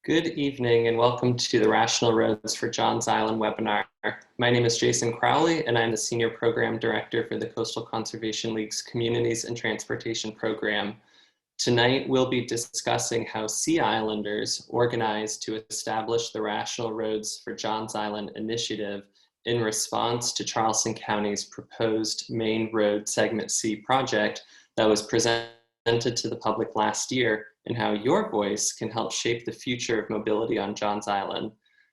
Good evening and welcome to the Rational Roads for Johns Island webinar. My name is Jason Crowley and I'm the Senior Program Director for the Coastal Conservation League's Communities and Transportation Program. Tonight we'll be discussing how Sea Islanders organized to establish the Rational Roads for Johns Island initiative in response to Charleston County's proposed Main Road Segment C project that was presented to the public last year, and how your voice can help shape the future of mobility on Johns Island.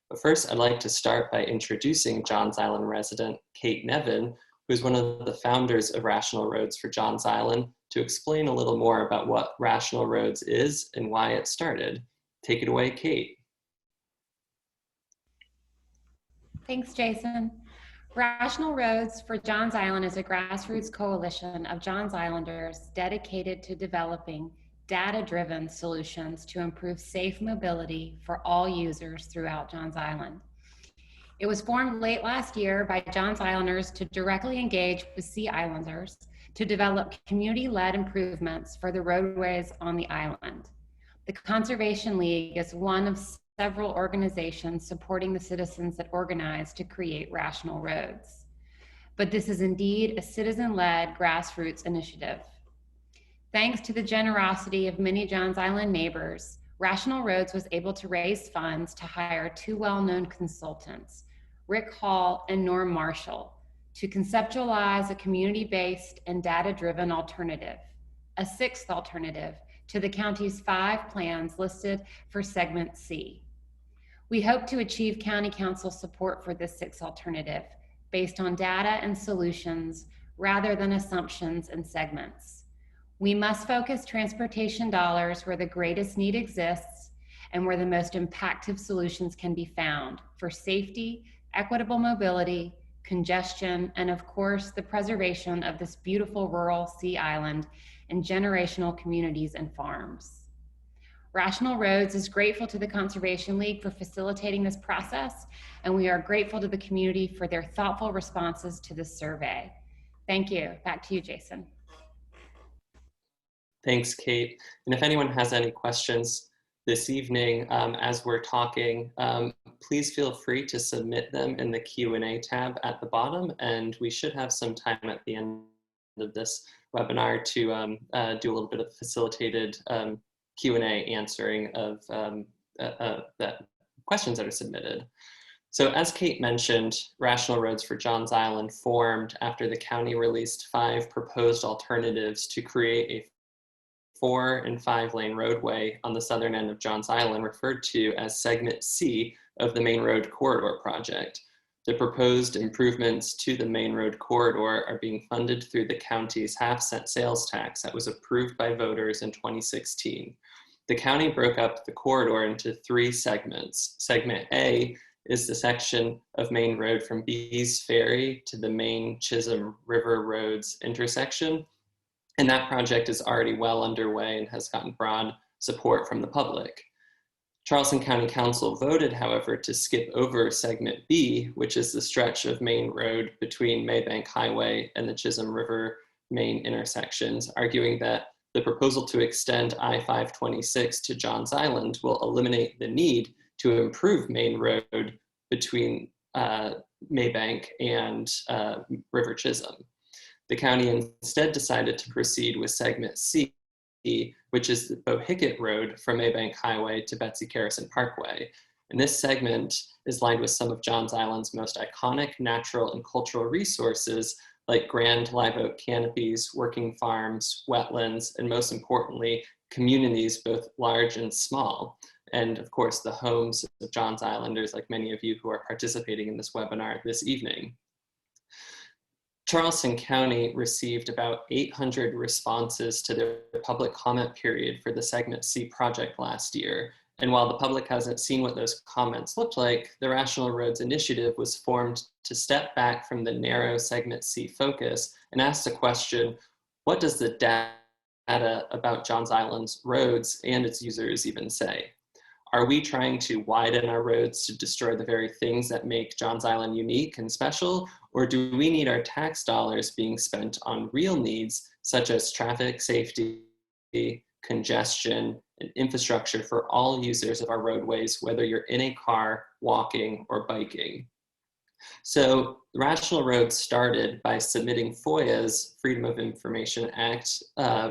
But first, I'd like to start by introducing Johns Island resident Kate Nevin, who's one of the founders of Rational Roads for Johns Island, to explain a little more about what Rational Roads is and why it started. Take it away, Kate. Thanks, Jason. Rational Roads for Johns Island is a grassroots coalition of Johns Islanders dedicated to developing data-driven solutions to improve safe mobility for all users throughout Johns Island. It was formed late last year by Johns Islanders to directly engage with Sea Islanders to develop community-led improvements for the roadways on the island. The Conservation League is one of several organizations supporting the citizens that organize to create Rational Roads. But this is indeed a citizen-led grassroots initiative. Thanks to the generosity of many Johns Island neighbors, Rational Roads was able to raise funds to hire two well-known consultants, Rick Hall and Norm Marshall, to conceptualize a community-based and data-driven alternative, a sixth alternative to the county's 5 plans listed for Segment C. We hope to achieve County Council support for this sixth alternative based on data and solutions rather than assumptions and segments. We must focus transportation dollars where the greatest need exists and where the most impactful solutions can be found for safety, equitable mobility, congestion, and of course, the preservation of this beautiful rural sea island and generational communities and farms. Rational Roads is grateful to the Conservation League for facilitating this process, and we are grateful to the community for their thoughtful responses to this survey. Thank you. Back to you, Jason. Thanks, Kate. And if anyone has any questions this evening as we're talking, please feel free to submit them in the Q&A tab at the bottom, and we should have some time at the end of this webinar to do a little bit of facilitated Q&A answering of the questions that are submitted. So as Kate mentioned, Rational Roads for Johns Island formed after the county released 5 proposed alternatives to create a 4- and 5-lane roadway on the southern end of Johns Island, referred to as Segment C of the Main Road Corridor project. The proposed improvements to the Main Road Corridor are being funded through the county's half-cent sales tax that was approved by voters in 2016. The county broke up the corridor into 3 segments. Segment A is the section of Main Road from Bees Ferry to the main Chisholm River Roads intersection. And that project is already well underway and has gotten broad support from the public. Charleston County Council voted, however, to skip over Segment B, which is the stretch of Main Road between Maybank Highway and the Chisholm River main intersections, arguing that the proposal to extend I-526 to Johns Island will eliminate the need to improve Main Road between Maybank and River Chisholm. The county instead decided to proceed with Segment C, which is the Bohicket Road from Maybank Highway to Betsy Carrison Parkway. And this segment is lined with some of Johns Island's most iconic natural and cultural resources, like grand live oak canopies, working farms, wetlands, and most importantly, communities both large and small. And of course, the homes of Johns Islanders, like many of you who are participating in this webinar this evening. Charleston County received about 800 responses to their public comment period for the Segment C project last year. And while the public hasn't seen what those comments looked like, the Rational Roads Initiative was formed to step back from the narrow Segment C focus and ask the question, what does the data about Johns Island's roads and its users even say? Are we trying to widen our roads to destroy the very things that make Johns Island unique and special? Or do we need our tax dollars being spent on real needs, such as traffic safety, congestion, and infrastructure for all users of our roadways, whether you're in a car, walking, or biking. So Rational Roads started by submitting FOIA's Freedom of Information Act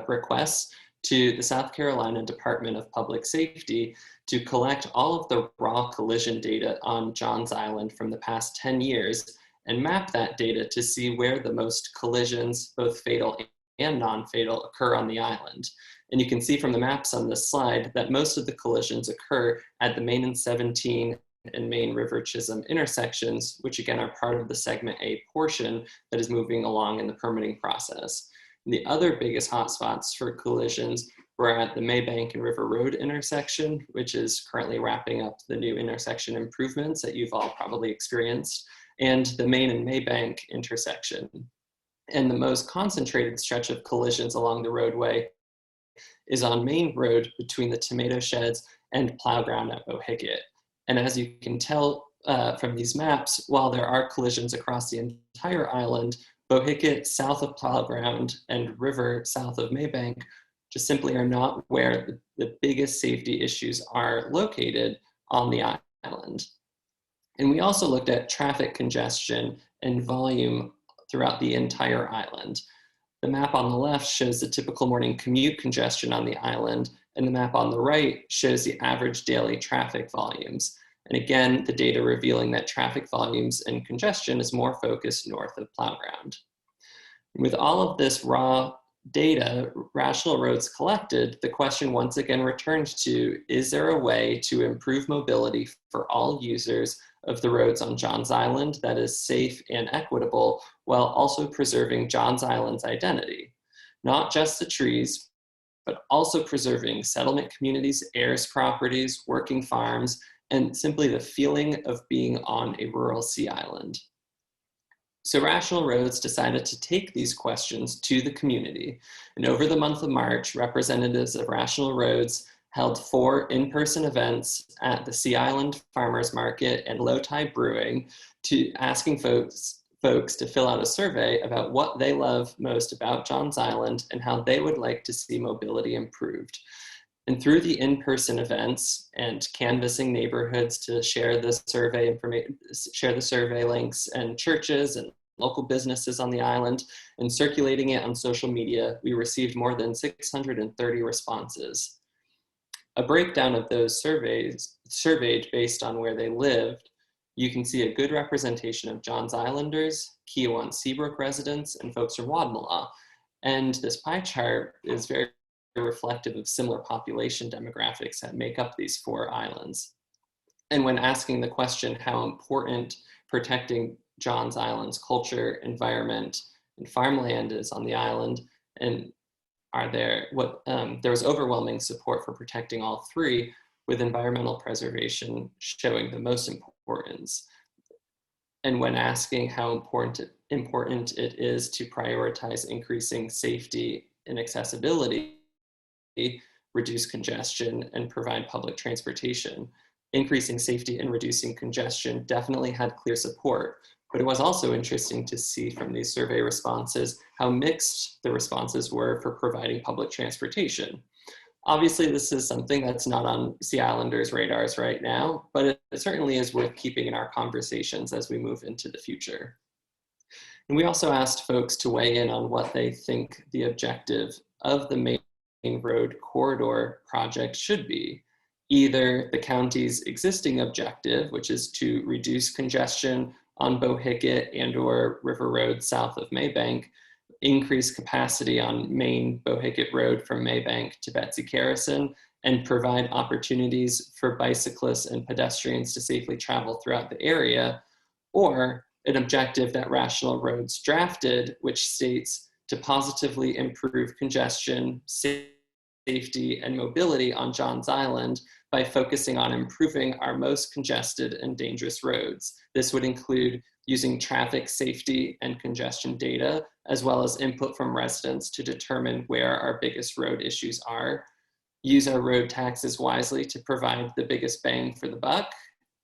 requests to the South Carolina Department of Public Safety to collect all of the raw collision data on Johns Island from the past 10 years and map that data to see where the most collisions, both fatal and non-fatal, occur on the island. And you can see from the maps on this slide that most of the collisions occur at the Main and 17 and Main River Chisholm intersections, which again are part of the Segment A portion that is moving along in the permitting process. And the other biggest hotspots for collisions were at the Maybank and River Road intersection, which is currently wrapping up the new intersection improvements that you've all probably experienced, and the Main and Maybank intersection. And the most concentrated stretch of collisions along the roadway is on Main Road between the tomato sheds and plow ground at Bohicket. And as you can tell from these maps, while there are collisions across the entire island, Bohicket south of plow ground and River south of Maybank just simply are not where the biggest safety issues are located on the island. And we also looked at traffic congestion and volume throughout the entire island. The map on the left shows the typical morning commute congestion on the island, and the map on the right shows the average daily traffic volumes. And again, the data revealing that traffic volumes and congestion is more focused north of plow ground. With all of this raw data Rational Roads collected, the question once again returned to, is there a way to improve mobility for all users of the roads on Johns Island that is safe and equitable while also preserving Johns Island's identity? Not just the trees, but also preserving settlement communities, heirs properties, working farms, and simply the feeling of being on a rural sea island. So Rational Roads decided to take these questions to the community. And over the month of March, representatives of Rational Roads held 4 in-person events at the Sea Island Farmers Market and Low Tide Brewing, to asking folks to fill out a survey about what they love most about Johns Island and how they would like to see mobility improved. And through the in-person events and canvassing neighborhoods to share the survey information, share the survey links, and churches and local businesses on the island, and circulating it on social media, we received more than 630 responses. A breakdown of those surveyed based on where they lived, you can see a good representation of Johns Islanders, Kiowa Seabrook residents, and folks from Wadmalaw. And this pie chart is very reflective of similar population demographics that make up these 4 islands. And when asking the question how important protecting Johns Island's culture, environment, and farmland is on the island, and there was overwhelming support for protecting all 3, with environmental preservation showing the most importance. And when asking how important it is to prioritize increasing safety and accessibility, reduce congestion, and provide public transportation, increasing safety and reducing congestion definitely had clear support. But it was also interesting to see from these survey responses how mixed the responses were for providing public transportation. Obviously, this is something that's not on Sea Islanders' radars right now, but it certainly is worth keeping in our conversations as we move into the future. And we also asked folks to weigh in on what they think the objective of the Main Road Corridor project should be. Either the county's existing objective, which is to reduce congestion on Bohicket and/or River Road south of Maybank, increase capacity on Main Bohicket Road from Maybank to Betsy Carrison, and provide opportunities for bicyclists and pedestrians to safely travel throughout the area, or an objective that Rational Roads drafted, which states to positively improve congestion, safety, and mobility on Johns Island by focusing on improving our most congested and dangerous roads. This would include using traffic safety and congestion data, as well as input from residents to determine where our biggest road issues are, use our road taxes wisely to provide the biggest bang for the buck,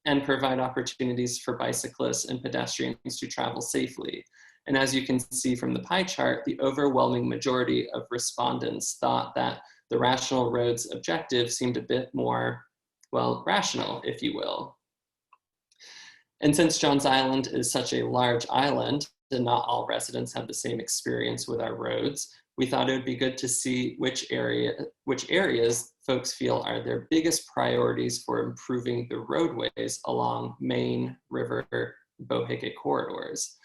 and provide opportunities for bicyclists and pedestrians to travel safely. And as you can see from the pie chart, the overwhelming majority of respondents thought that the rational roads objective seemed a bit more, well, rational, if you will. And since Johns Island is such a large island and not all residents have the same experience with our roads, we thought it would be good to see which areas folks feel are their biggest priorities for improving the roadways along Main River Bohicket corridors.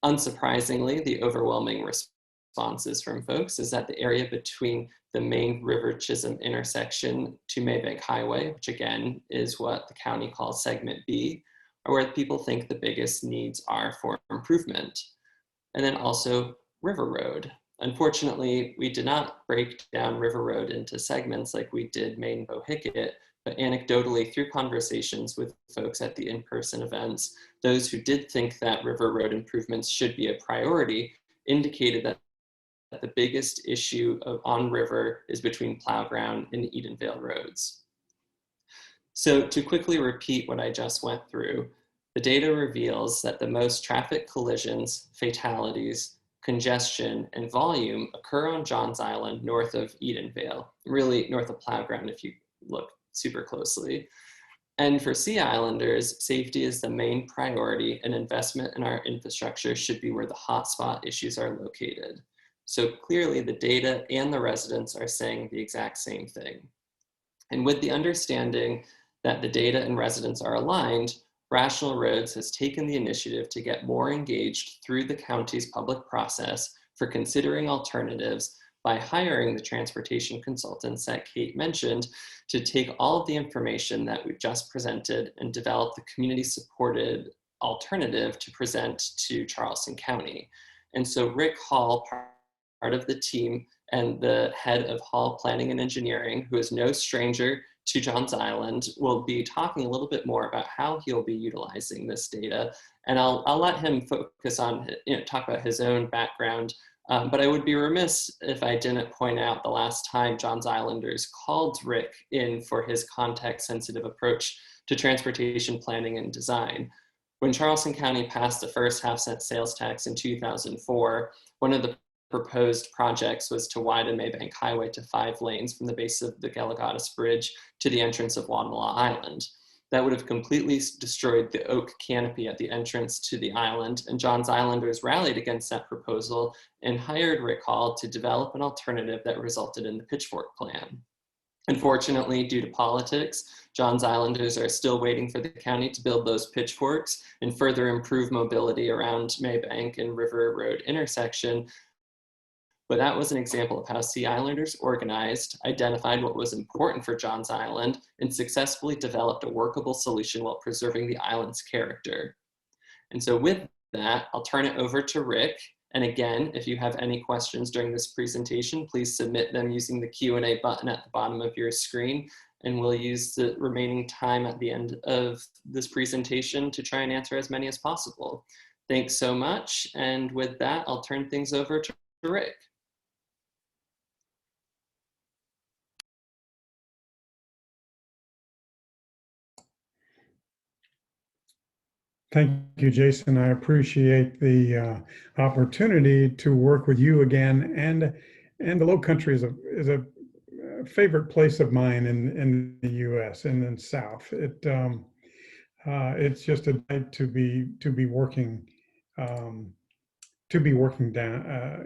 Unsurprisingly, the overwhelming responses from folks is that the area between the Main River Chisholm intersection to Maybank Highway, which again is what the county calls segment B, are where people think the biggest needs are for improvement. And then also River Road. Unfortunately, we did not break down River Road into segments like we did Main Bohicket, but anecdotally through conversations with folks at the in-person events, those who did think that River Road improvements should be a priority indicated that the biggest issue on River is between Plowground and Edenvale roads. So to quickly repeat what I just went through, the data reveals that the most traffic collisions, fatalities, congestion, and volume occur on Johns Island north of Edenvale, really north of Plowground if you look super closely. And for Sea Islanders, safety is the main priority and investment in our infrastructure should be where the hotspot issues are located. So clearly the data and the residents are saying the exact same thing. And with the understanding that the data and residents are aligned, Rational Roads has taken the initiative to get more engaged through the county's public process for considering alternatives by hiring the transportation consultants that Kate mentioned to take all of the information that we've just presented and develop the community-supported alternative to present to Charleston County. And so Rick Hall, part of the team and the head of Hall Planning and Engineering, who is no stranger to Johns Island, will be talking a little bit more about how he'll be utilizing this data. And I'll let him focus on, talk about his own background. But I would be remiss if I didn't point out the last time Johns Islanders called Rick in for his context-sensitive approach to transportation planning and design. When Charleston County passed the first half-cent sales tax in 2004, one of the proposed projects was to widen Maybank Highway to 5 lanes from the base of the Galligatus Bridge to the entrance of Wadmalaw Island. That would have completely destroyed the oak canopy at the entrance to the island, and Johns Islanders rallied against that proposal and hired Rick Hall to develop an alternative that resulted in the Pitchfork Plan. Unfortunately, due to politics, Johns Islanders are still waiting for the county to build those pitchforks and further improve mobility around Maybank and River Road intersection. But that was an example of how Sea Islanders organized, identified what was important for Johns Island, and successfully developed a workable solution while preserving the island's character. And so with that, I'll turn it over to Rick. And again, if you have any questions during this presentation, please submit them using the Q&A button at the bottom of your screen. And we'll use the remaining time at the end of this presentation to try and answer as many as possible. Thanks so much. And with that, I'll turn things over to Rick. Thank you, Jason. I appreciate the opportunity to work with you again. And the Low Country is a favorite place of mine in the U.S. and in South. It's just a delight to be working down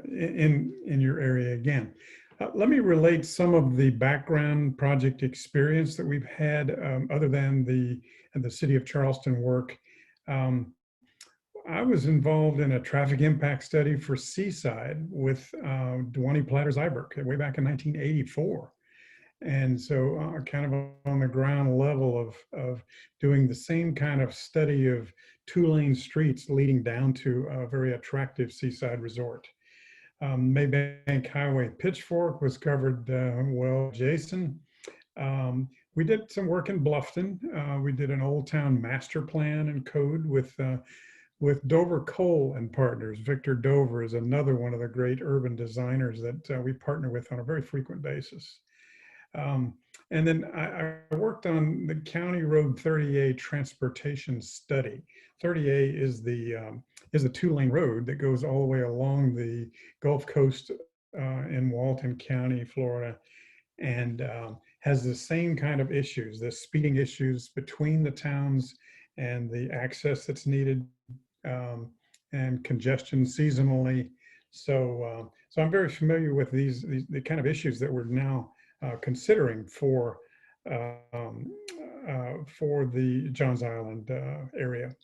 in your area again. Let me relate some of the background project experience that we've had other than the City of Charleston work. I was involved in a traffic impact study for Seaside with Duane Platters Iberk way back in 1984. And so kind of on the ground level of doing the same kind of study of 2-lane streets leading down to a very attractive seaside resort. Maybank Highway Pitchfork was covered well, Jason. We did some work in Bluffton. We did an Old Town master plan and code with Dover Cole and Partners. Victor Dover is another one of the great urban designers that we partner with on a very frequent basis. And then I worked on the County Road 30A transportation study. 30A is a two-lane road that goes all the way along the Gulf Coast in Walton County, Florida, and has the same kind of issues, the speeding issues between the towns and the access that's needed, and congestion seasonally. So, so I'm very familiar with the kind of issues that we're now considering for the Johns Island area.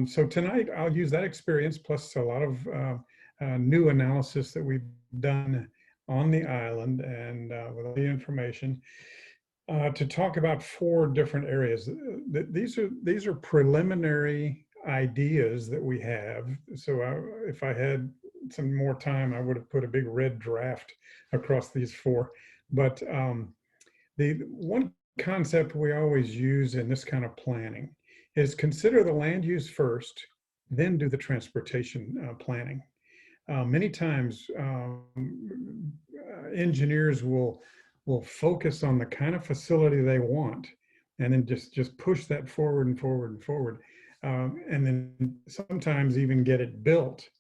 So tonight I'll use that experience plus a lot of new analysis that we've done on the island and with all the information to talk about 4 different areas. These are preliminary ideas that we have. So if I had some more time, I would have put a big red draft across these 4. But the one concept we always use in this kind of planning is consider the land use first, then do the transportation planning. Many times engineers will focus on the kind of facility they want and then just push that forward and forward and forward. And then sometimes even get it built.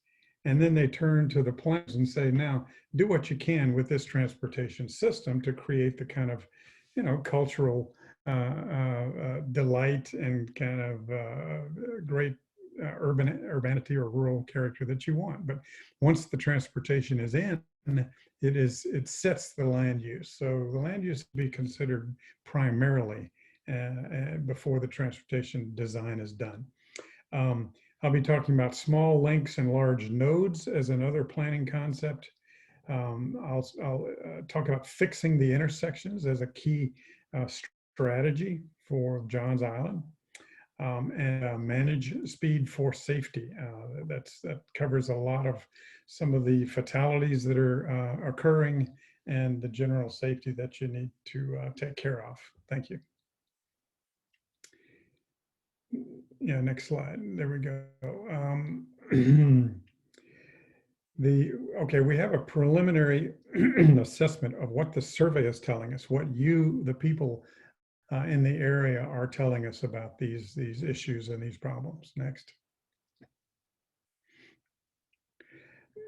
And then they turn to the planners and say, now do what you can with this transportation system to create the kind of, cultural delight and kind of great urbanity or rural character that you want. But once the transportation is in, it sets the land use. So the land use will be considered primarily before the transportation design is done. I'll be talking about small links and large nodes as another planning concept. I'll talk about fixing the intersections as a key strategy for Johns Island, and manage speed for safety. That covers a lot of some of the fatalities that are occurring and the general safety that you need to take care of. Thank you. Yeah, next slide. There we go. Okay, we have a preliminary assessment of what the survey is telling us, what you, the people in the area, are telling us about these issues and these problems. Next.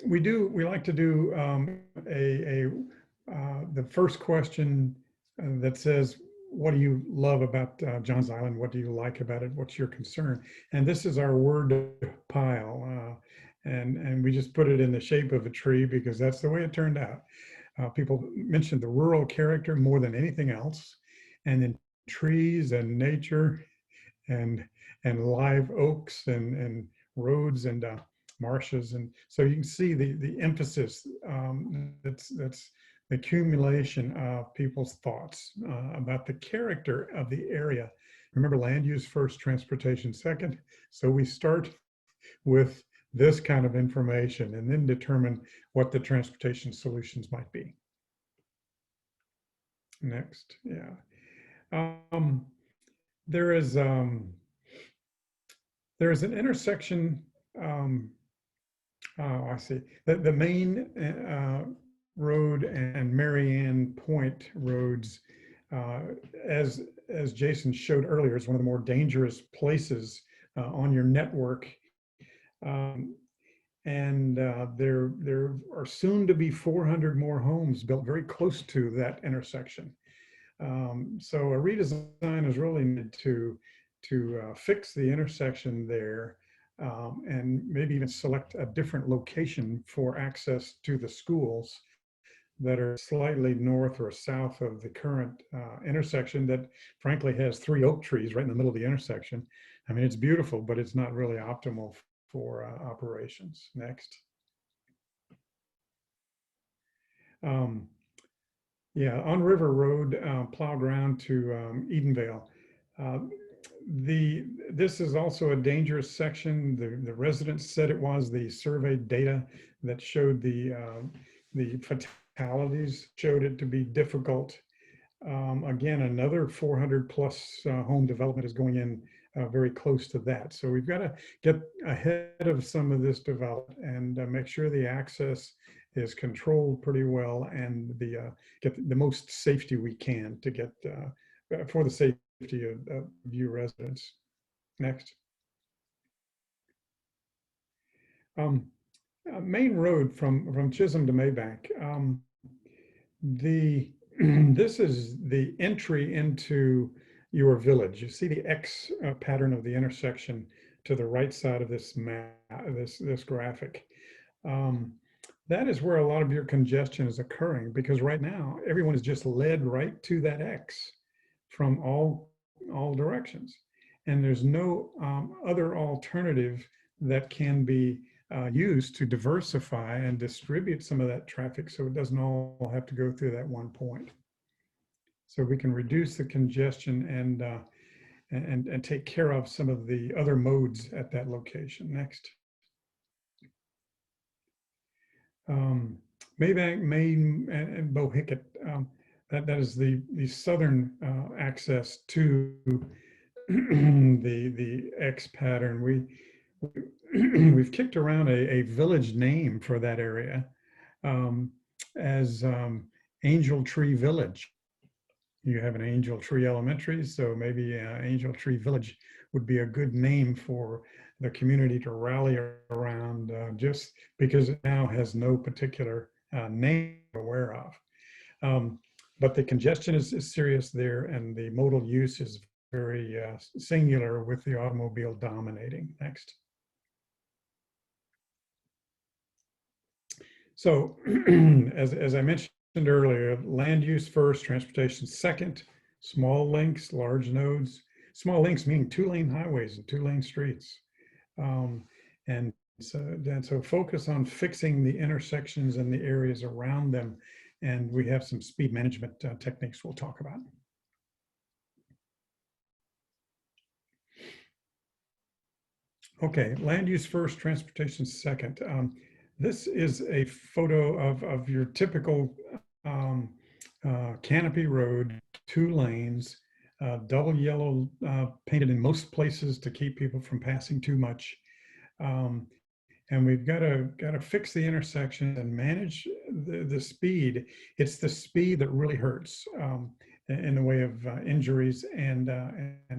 We like to do the first question that says, what do you love about Johns Island? What do you like about it? What's your concern? And this is our word pile. And we just put it in the shape of a tree because that's the way it turned out. People mentioned the rural character more than anything else. And then trees and nature and live oaks and roads and marshes. And so you can see the emphasis that's the accumulation of people's thoughts about the character of the area. Remember, land use first, transportation second. So we start with this kind of information and then determine what the transportation solutions might be. Next, yeah. There is an intersection. Oh, I see. The main road and Marianne Point roads, as Jason showed earlier, is one of the more dangerous places on your network. And there are soon to be 400 more homes built very close to that intersection. So a redesign is really needed to fix the intersection there, and maybe even select a different location for access to the schools that are slightly north or south of the current intersection that frankly has 3 oak trees right in the middle of the intersection. I mean, it's beautiful, but it's not really optimal for operations. Next. Yeah, on River Road, plow ground to Edenvale. This is also a dangerous section. The residents said it was. The survey data that showed the fatalities showed it to be difficult. Again, another 400 plus home development is going in very close to that. So we've got to get ahead of some of this development and make sure the access is controlled pretty well, and get the most safety we can to get for the safety of you residents. Next. Main road from Chisholm to Maybank. This is the entry into your village. You see the X pattern of the intersection to the right side of this map, this graphic. That is where a lot of your congestion is occurring, because right now everyone is just led right to that X from all directions, and there's no other alternative that can be used to diversify and distribute some of that traffic, so it doesn't all have to go through that one point. So we can reduce the congestion and take care of some of the other modes at that location. Next. Maybank, Maine, and Bohicket. That is the southern access to the X pattern. We've kicked around a village name for that area as Angel Tree Village. You have an Angel Tree Elementary, so maybe Angel Tree Village would be a good name for the community to rally around, just because it now has no particular name I'm aware of. But the congestion is serious there, and the modal use is very singular, with the automobile dominating. Next. So as I mentioned earlier, land use first, transportation second, small links, large nodes. Small links meaning 2-lane highways and 2-lane streets. And so focus on fixing the intersections and the areas around them. And we have some speed management techniques we'll talk about. Okay, land use first, transportation second. This is a photo of your typical canopy road, 2 lanes, double yellow painted in most places to keep people from passing too much. And we've got to fix the intersection and manage the speed. It's the speed that really hurts in the way of injuries and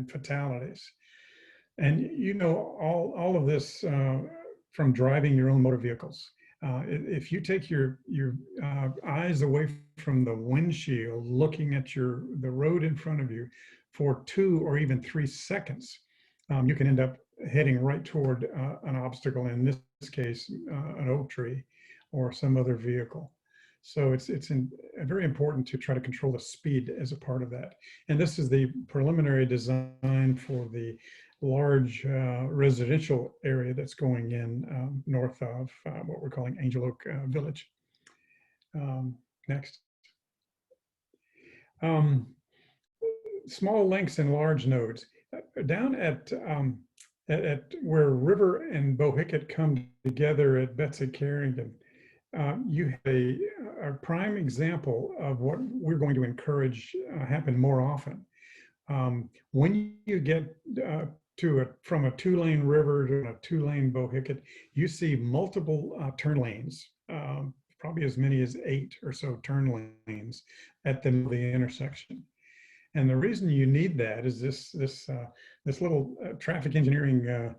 fatalities. And you know all of this from driving your own motor vehicles. If you take your eyes away from the windshield, looking at the road in front of you for 2 or even 3 seconds, you can end up heading right toward an obstacle, in this case, an oak tree or some other vehicle. So it's very important to try to control the speed as a part of that. And this is the preliminary design for the large residential area that's going in north of what we're calling Angel Oak Village. Next. Small links and large nodes. Down at where River and Bohicket come together at Betsy Carrington, you have a prime example of what we're going to encourage happen more often. When you get from a 2-lane River to a 2-lane Bohicket, you see multiple turn lanes, probably as many as 8 or so turn lanes at the intersection. And the reason you need that is this little traffic engineering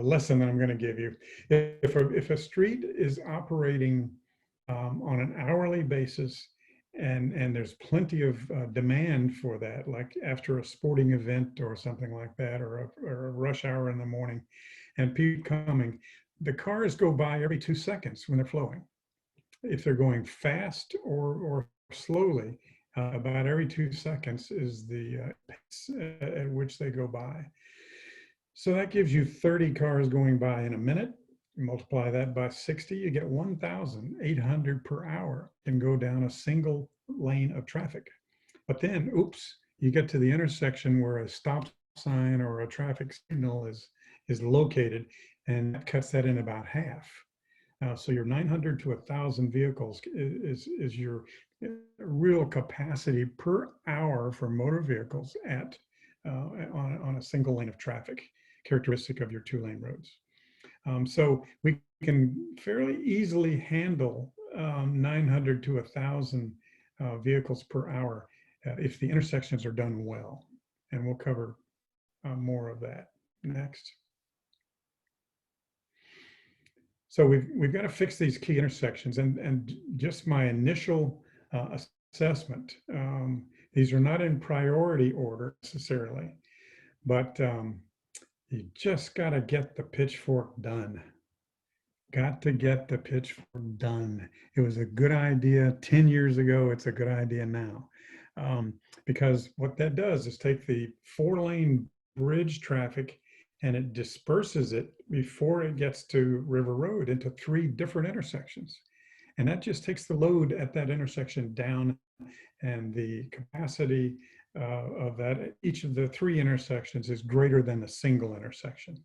lesson that I'm going to give you. If a street is operating on an hourly basis, and there's plenty of demand for that, like after a sporting event or something like that, or a rush hour in the morning, and people coming, the cars go by every 2 seconds when they're flowing. If they're going fast or slowly, about every 2 seconds is the pace at which they go by. So that gives you 30 cars going by in a minute. You multiply that by 60, you get 1,800 per hour can go down a single lane of traffic. But then, oops, you get to the intersection where a stop sign or a traffic signal is located, and that cuts that in about half. So your 900 to 1,000 vehicles is your real capacity per hour for motor vehicles on a single lane of traffic, characteristic of your 2-lane roads. So we can fairly easily handle 900 to 1,000 vehicles per hour if the intersections are done well. And we'll cover more of that next. So we've got to fix these key intersections, and just my initial assessment, these are not in priority order necessarily, but you just got to get the pitchfork done. Got to get the pitchfork done. It was a good idea 10 years ago. It's a good idea now. Because what that does is take the 4-lane bridge traffic and it disperses it before it gets to River Road into 3 different intersections. And that just takes the load at that intersection down, and the capacity of that, each of the 3 intersections is greater than the single intersection.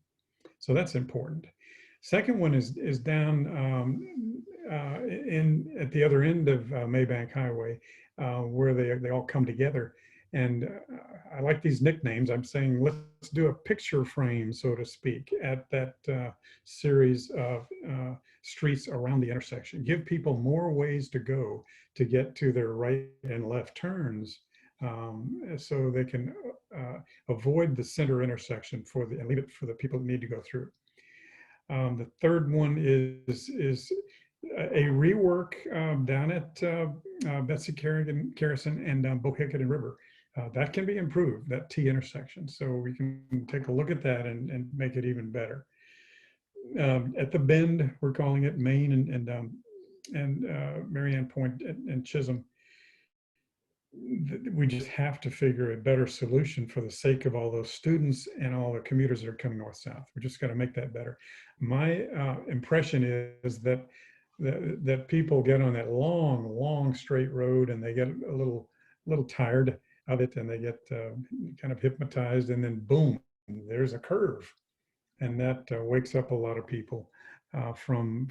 So that's important. Second one is down at the other end of Maybank Highway, where they all come together. And I like these nicknames. I'm saying let's do a picture frame, so to speak, at that series of streets around the intersection. Give people more ways to go to get to their right and left turns, so they can avoid the center intersection and leave it for the people that need to go through. The third one is a rework down at Betsy Carrison and Bohicket and River. That can be improved, that T intersection. So we can take a look at that and make it even better. At the bend, we're calling it Main and Marianne Point and Chisholm. We just have to figure a better solution for the sake of all those students and all the commuters that are coming north-south. We just got to make that better. My impression is that people get on that long straight road and they get a little tired of it, and they get kind of hypnotized, and then boom, there's a curve, and that wakes up a lot of people from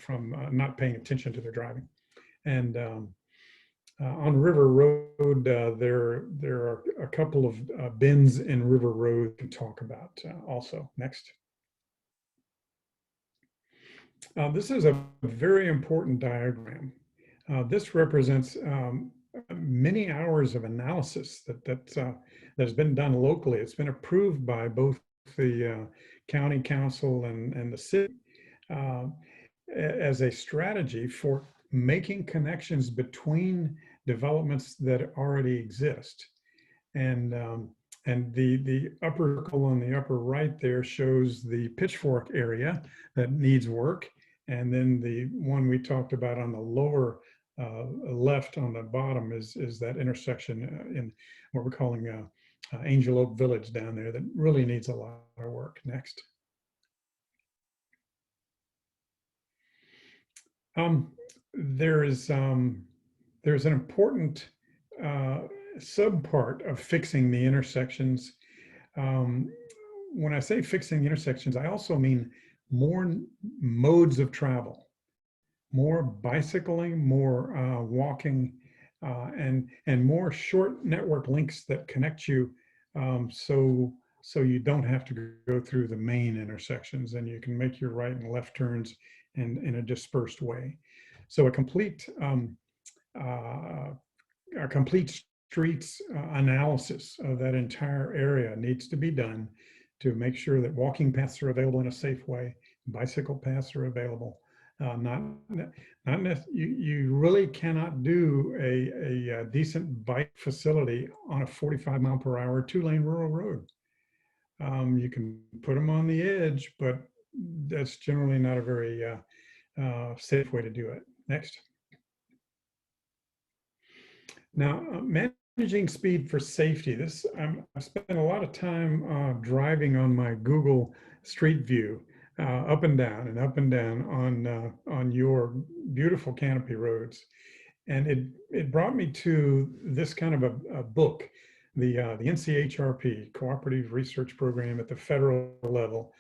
not paying attention to their driving. And on River Road, there are a couple of bends in River Road to talk about also. Next. This is a very important diagram. This represents many hours of analysis that's been done locally. It's been approved by both the county council and the city as a strategy for making connections between developments that already exist. And the upper circle on the upper right there shows the pitchfork area that needs work. And then the one we talked about on the lower left on the bottom is that intersection in what we're calling Angel Oak Village down there that really needs a lot of work. Next. There's an important subpart of fixing the intersections. When I say fixing the intersections, I also mean more modes of travel, more bicycling, more walking, and more short network links that connect you, so you don't have to go through the main intersections, and you can make your right and left turns in a dispersed way. So a complete streets analysis of that entire area needs to be done to make sure that walking paths are available in a safe way, bicycle paths are available. You really cannot do a decent bike facility on a 45-mile-per-hour 2-lane rural road. You can put them on the edge, but that's generally not a very safe way to do it. Next. Now, managing speed for safety. I've spent a lot of time driving on my Google Street View, up and down on your beautiful canopy roads, and it brought me to this kind of a book, the NCHRP Cooperative Research Program at the federal level.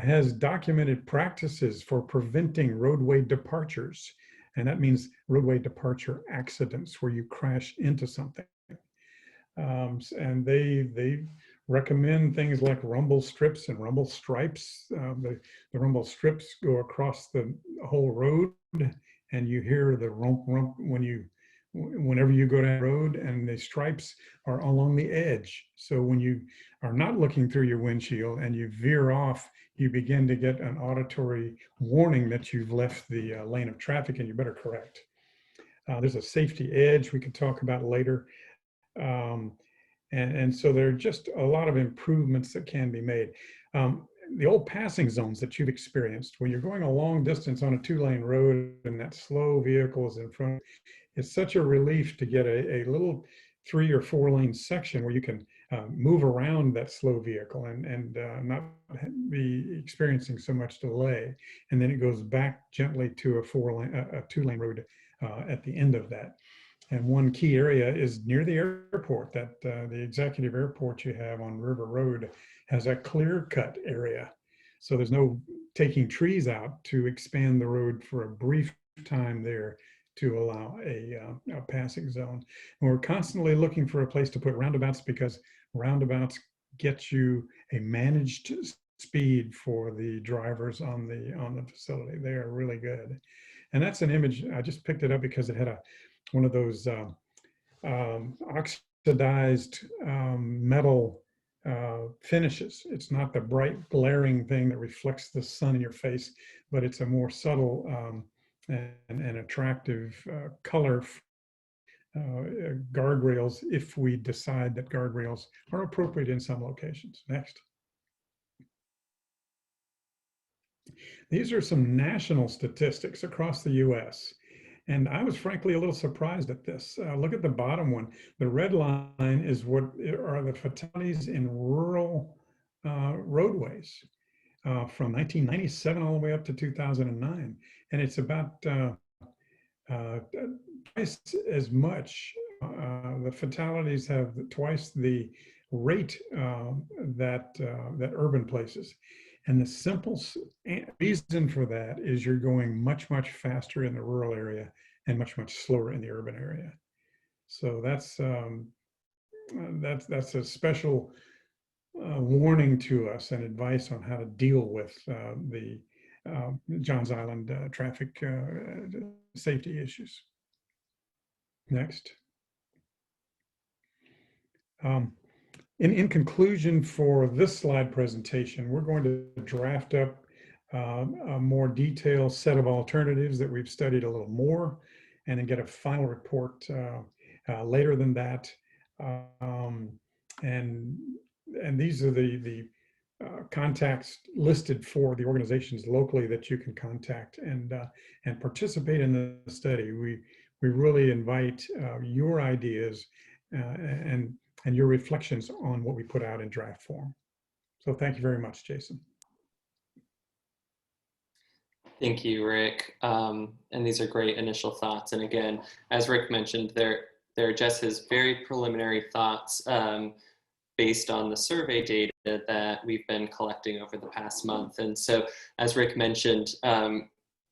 Has documented practices for preventing roadway departures. And that means roadway departure accidents where you crash into something. And they recommend things like rumble strips and rumble stripes. The rumble strips go across the whole road, and you hear the rump rump whenever you go down the road, and the stripes are along the edge. So when you are not looking through your windshield and you veer off, you begin to get an auditory warning that you've left the lane of traffic and you better correct. There's a safety edge we could talk about later. And so there are just a lot of improvements that can be made. The old passing zones that you've experienced, when you're going a long distance on a 2-lane road and that slow vehicle is in front, it's such a relief to get a little 3 or 4-lane section where you can move around that slow vehicle and not be experiencing so much delay. And then it goes back gently to a 2-lane road at the end of that. And one key area is near the airport, that the executive airport you have on River Road has a clear cut area. So there's no taking trees out to expand the road for a brief time there to allow a passing zone. And we're constantly looking for a place to put roundabouts, because roundabouts get you a managed speed for the drivers on the facility. They are really good. And that's an image, I just picked it up because it had one of those oxidized metal finishes. It's not the bright glaring thing that reflects the sun in your face, but it's a more subtle and attractive color guardrails, if we decide that guardrails are appropriate in some locations. Next. These are some national statistics across the US. And I was frankly a little surprised at this. Look at the bottom one. The red line is what are the fatalities in rural roadways from 1997 all the way up to 2009. And it's about twice as much. The fatalities have twice the rate that urban places. And the simple reason for that is you're going much, much faster in the rural area and much, much slower in the urban area. So that's a special warning to us and advice on how to deal with the Johns Island traffic safety issues. Next. In conclusion for this slide presentation, we're going to draft up a more detailed set of alternatives that we've studied a little more, and then get a final report later than that. And these are the contacts listed for the organizations locally that you can contact and participate in the study. We really invite your ideas and your reflections on what we put out in draft form. So thank you very much, Jason. Thank you, Rick. And these are great initial thoughts. And again, as Rick mentioned, they're just his very preliminary thoughts based on the survey data that we've been collecting over the past month. And so, as Rick mentioned,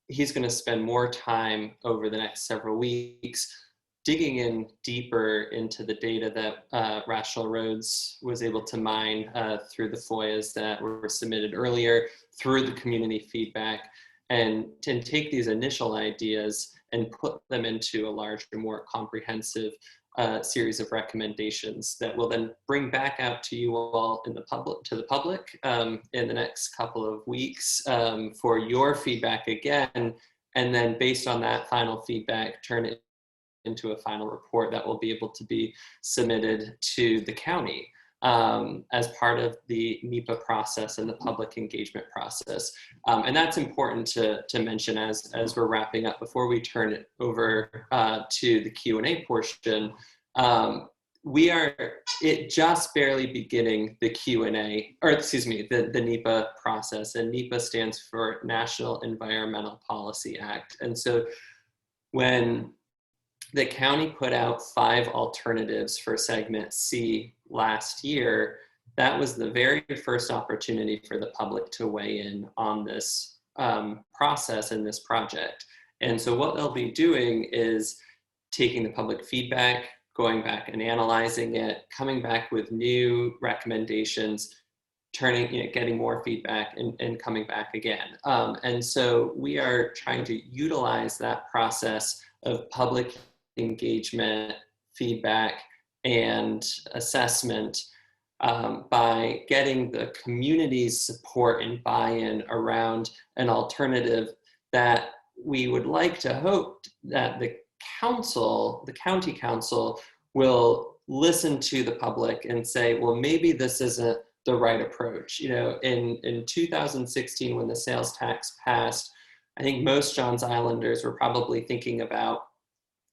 he's going to spend more time over the next several weeks digging in deeper into the data that Rational Roads was able to mine through the FOIAs that were submitted earlier, through the community feedback, and to take these initial ideas and put them into a larger, more comprehensive series of recommendations that will then bring back out to you all in the public in the next couple of weeks for your feedback again, and then based on that final feedback, turn it into a final report that will be able to be submitted to the county as part of the NEPA process and the public engagement process. And that's important to mention as we're wrapping up. Before we turn it over to the Q&A portion, we are just barely beginning the Q&A, or excuse me, the NEPA process. And NEPA stands for National Environmental Policy Act. And so when the county put out 5 alternatives for segment C last year, that was the very first opportunity for the public to weigh in on this process and this project. And so what they'll be doing is taking the public feedback, going back and analyzing it, coming back with new recommendations, getting more feedback and coming back again. And so we are trying to utilize that process of public engagement, feedback, and assessment by getting the community's support and buy-in around an alternative that we would like to hope that the county council will listen to the public and say, well, maybe this isn't the right approach. In 2016, when the sales tax passed, I think most Johns Islanders were probably thinking about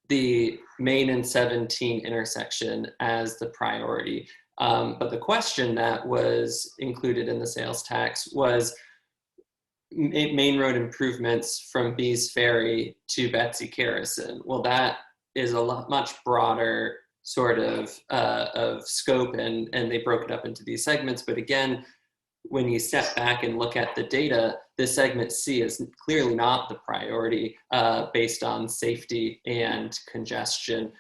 the Main and 17 intersection as the priority. But the question that was included in the sales tax was main road improvements from Bees Ferry to Betsy Carrison. Well, that is a much broader sort of scope, and they broke it up into these segments. But again, when you step back and look at the data, this segment C is clearly not the priority based on safety and congestion.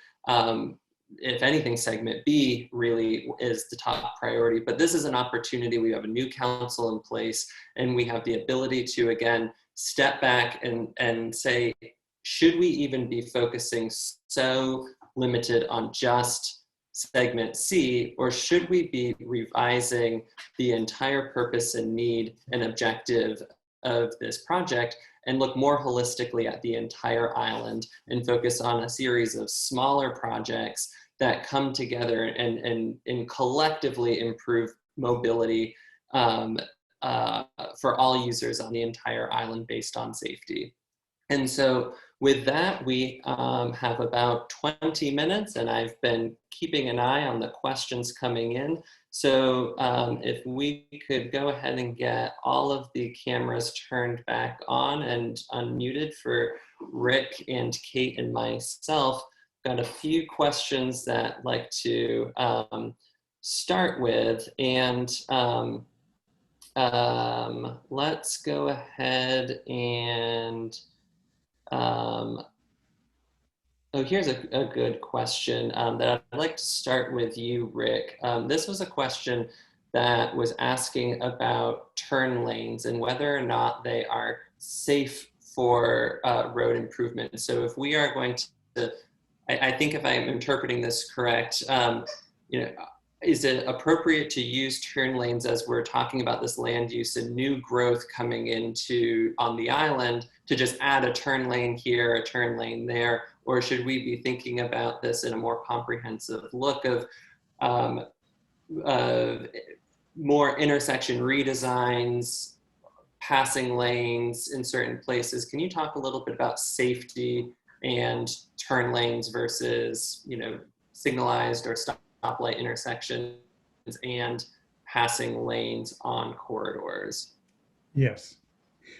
If anything, segment B really is the top priority, but this is an opportunity. We have a new council in place, and we have the ability to, again, step back and say, should we even be focusing so limited on just segment C, or should we be revising the entire purpose and need and objective of this project and look more holistically at the entire island and focus on a series of smaller projects that come together and collectively improve mobility for all users on the entire island based on safety. And so with that, we have about 20 minutes, and I've been keeping an eye on the questions coming in. So if we could go ahead and get all of the cameras turned back on and unmuted for Rick and Kate and myself, got a few questions that I'd like to start with. And let's go ahead and here's a good question that I'd like to start with you, Rick. This was a question that was asking about turn lanes and whether or not they are safe for road improvement. So if we are going to, I think if I'm interpreting this correct, is it appropriate to use turn lanes as we're talking about this land use and new growth coming into on the island to just add a turn lane here, a turn lane there? Or should we be thinking about this in a more comprehensive look of more intersection redesigns, passing lanes in certain places? Can you talk a little bit about safety and turn lanes versus, signalized or stoplight intersections and passing lanes on corridors? Yes.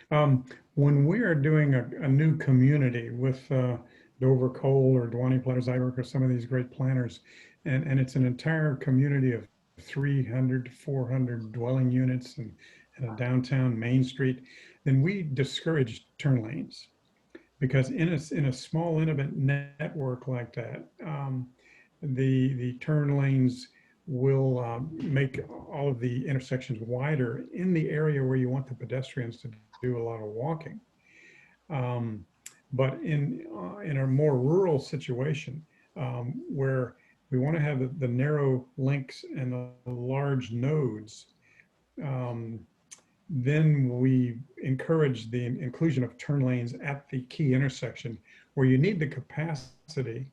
When we are doing a new community with Dover Cole or Dwani Platters Iwerk or some of these great planners, and it's an entire community of 300 to 400 dwelling units and a downtown Main Street, then we discourage turn lanes. Because in a small, intimate network like that, the turn lanes will make all of the intersections wider in the area where you want the pedestrians to do a lot of walking. But in a more rural situation where we want to have the narrow links and the large nodes, then we encourage the inclusion of turn lanes at the key intersection where you need the capacity.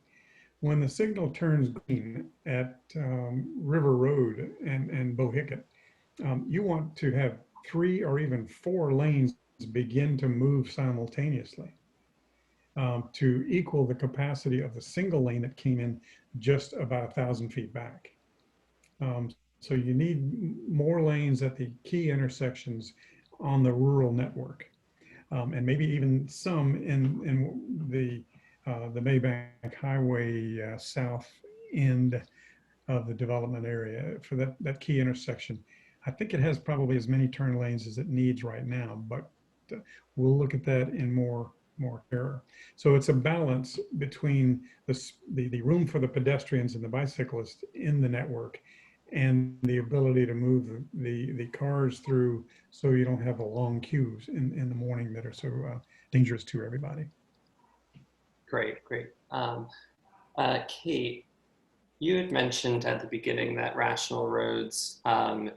When the signal turns green at River Road and Bohicket, you want to have 3 or even 4 lanes begin to move simultaneously to equal the capacity of the single lane that came in just about 1,000 feet back. So you need more lanes at the key intersections on the rural network, and maybe even some in the Maybank Highway south end of the development area for that key intersection. I think it has probably as many turn lanes as it needs right now, but we'll look at that in more care. So it's a balance between the room for the pedestrians and the bicyclists in the network and the ability to move the cars through so you don't have the long queues in the morning that are so dangerous to everybody. Great, great. Kate, you had mentioned at the beginning that Rational Roads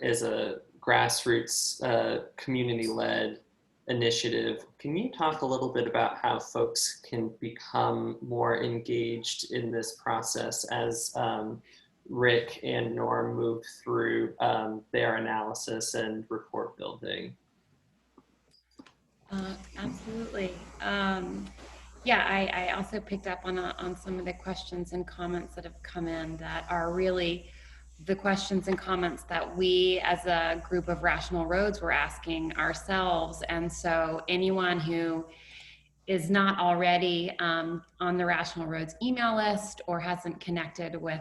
is a grassroots community-led initiative. Can you talk a little bit about how folks can become more engaged in this process as Rick and Norm move through their analysis and report building? Absolutely. Yeah, I also picked up on some of the questions and comments that have come in that are really the questions and comments that we as a group of Rational Roads were asking ourselves. And so anyone who is not already on the Rational Roads email list or hasn't connected with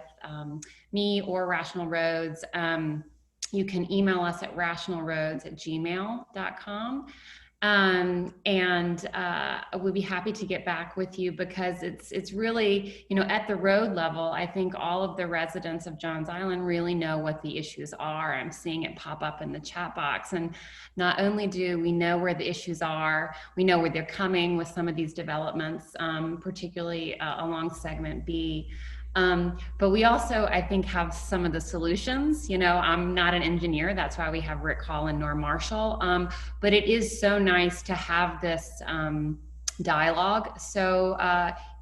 me or Rational Roads, you can email us at rationalroads@gmail.com. We'd be happy to get back with you, because it's really, at the road level, I think all of the residents of Johns Island really know what the issues are. I'm seeing it pop up in the chat box. And not only do we know where the issues are, we know where they're coming with some of these developments, particularly along segment B. But we also, I think, have some of the solutions. I'm not an engineer. That's why we have Rick Hall and Norm Marshall. But it is so nice to have this dialogue. So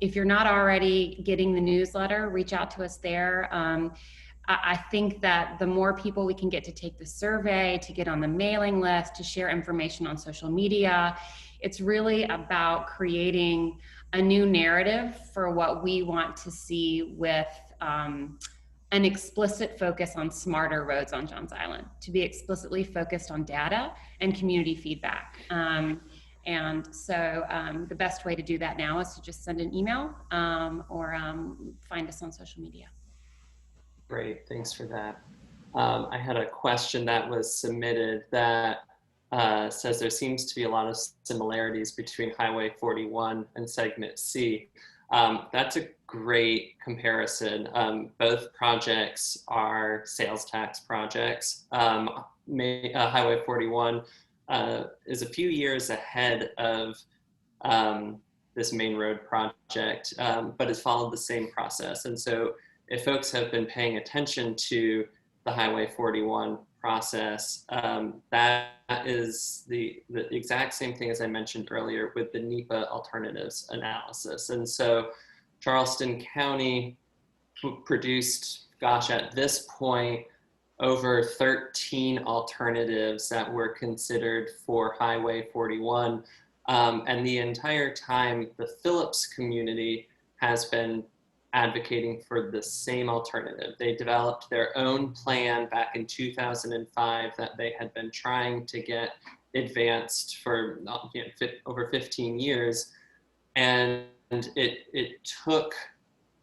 if you're not already getting the newsletter, reach out to us there. I think that the more people we can get to take the survey, to get on the mailing list, to share information on social media, it's really about creating a new narrative for what we want to see with an explicit focus on smarter roads on Johns Island, to be explicitly focused on data and community feedback. And so the best way to do that now is to just send an email or find us on social media. Great, thanks for that. I had a question that was submitted that says there seems to be a lot of similarities between Highway 41 and Segment C. That's a great comparison. Both projects are sales tax projects. Highway 41 is a few years ahead of this main road project, but has followed the same process. And so if folks have been paying attention to the Highway 41 process, that is the exact same thing as I mentioned earlier with the NEPA alternatives analysis. And so Charleston County produced, gosh, at this point, over 13 alternatives that were considered for Highway 41. And the entire time, the Phillips community has been advocating for the same alternative. They developed their own plan back in 2005 that they had been trying to get advanced for over 15 years. And it took